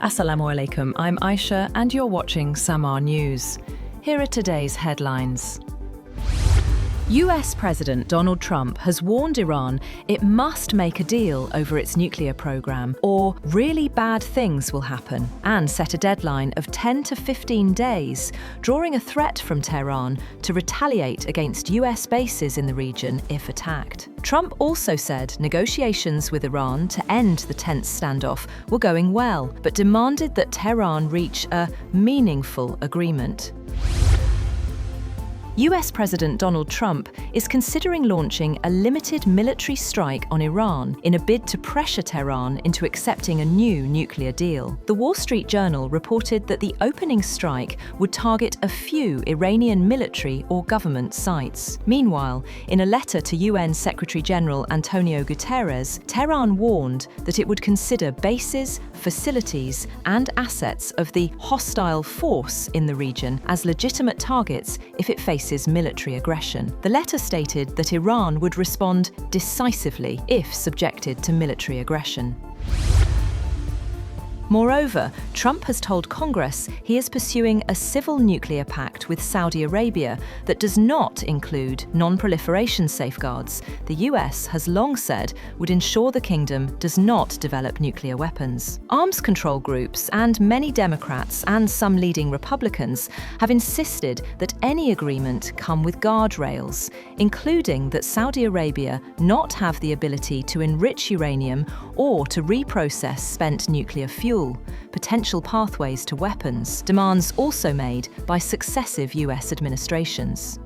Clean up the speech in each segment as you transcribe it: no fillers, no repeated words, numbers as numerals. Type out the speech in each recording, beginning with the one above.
Assalamu alaikum, I'm Aisha and you're watching Samaa News. Here are today's headlines. US President Donald Trump has warned Iran it must make a deal over its nuclear program or really bad things will happen, and set a deadline of 10 to 15 days, drawing a threat from Tehran to retaliate against US bases in the region if attacked. Trump also said negotiations with Iran to end the tense standoff were going well, but demanded that Tehran reach a meaningful agreement. US President Donald Trump is considering launching a limited military strike on Iran in a bid to pressure Tehran into accepting a new nuclear deal. The Wall Street Journal reported that the opening strike would target a few Iranian military or government sites. Meanwhile, in a letter to UN Secretary-General Antonio Guterres, Tehran warned that it would consider bases, facilities, and assets of the hostile force in the region as legitimate targets if it faces military aggression. The letter stated that Iran would respond decisively if subjected to military aggression. Moreover, Trump has told Congress he is pursuing a civil nuclear pact with Saudi Arabia that does not include non-proliferation safeguards the US has long said would ensure the kingdom does not develop nuclear weapons. Arms control groups and many Democrats and some leading Republicans have insisted that any agreement come with guardrails, including that Saudi Arabia not have the ability to enrich uranium or to reprocess spent nuclear fuel. Potential pathways to weapons, demands also made by successive US administrations.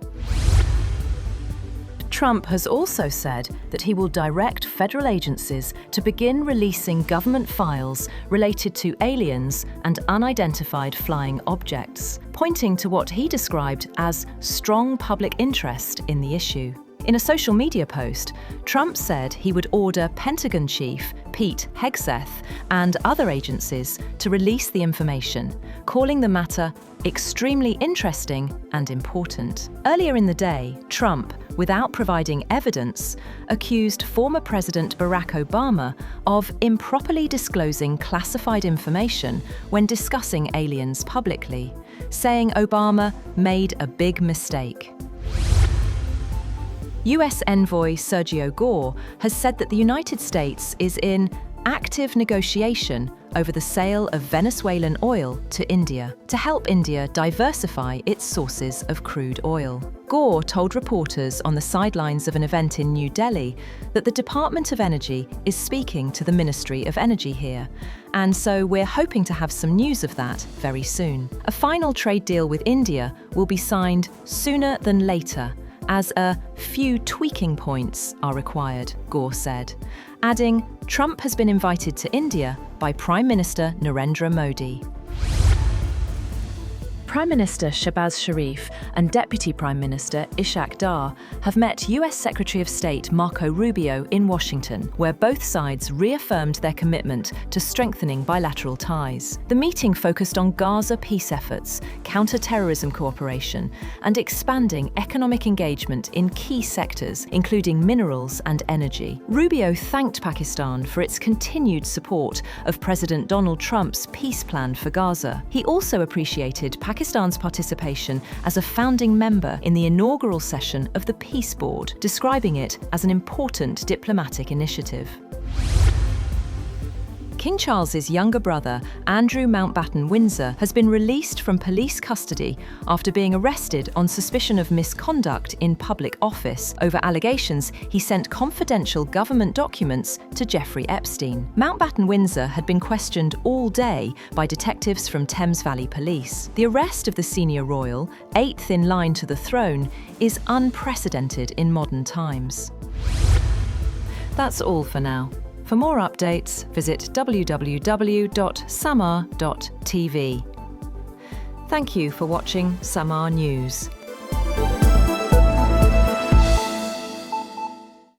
Trump has also said that he will direct federal agencies to begin releasing government files related to aliens and unidentified flying objects, pointing to what he described as strong public interest in the issue. In a social media post, Trump said he would order Pentagon Chief Pete Hegseth and other agencies to release the information, calling the matter extremely interesting and important. Earlier in the day, Trump, without providing evidence, accused former President Barack Obama of improperly disclosing classified information when discussing aliens publicly, saying Obama made a big mistake. US envoy Sergio Gore has said that the United States is in active negotiation over the sale of Venezuelan oil to India to help India diversify its sources of crude oil. Gore told reporters on the sidelines of an event in New Delhi that the Department of Energy is speaking to the Ministry of Energy here, and so we're hoping to have some news of that very soon. A final trade deal with India will be signed sooner than later, as a few tweaking points are required, Gore said, adding Trump has been invited to India by Prime Minister Narendra Modi. Prime Minister Shehbaz Sharif and Deputy Prime Minister Ishaq Dar have met US Secretary of State Marco Rubio in Washington, where both sides reaffirmed their commitment to strengthening bilateral ties. The meeting focused on Gaza peace efforts, counter-terrorism cooperation, and expanding economic engagement in key sectors, including minerals and energy. Rubio thanked Pakistan for its continued support of President Donald Trump's peace plan for Gaza. He also appreciated Pakistan's participation as a founding member in the inaugural session of the Peace Board, describing it as an important diplomatic initiative. King Charles's younger brother, Andrew Mountbatten Windsor, has been released from police custody after being arrested on suspicion of misconduct in public office over allegations he sent confidential government documents to Jeffrey Epstein. Mountbatten Windsor had been questioned all day by detectives from Thames Valley Police. The arrest of the senior royal, eighth in line to the throne, is unprecedented in modern times. That's all for now. For more updates, visit www.samaa.tv. Thank you for watching Samaa News.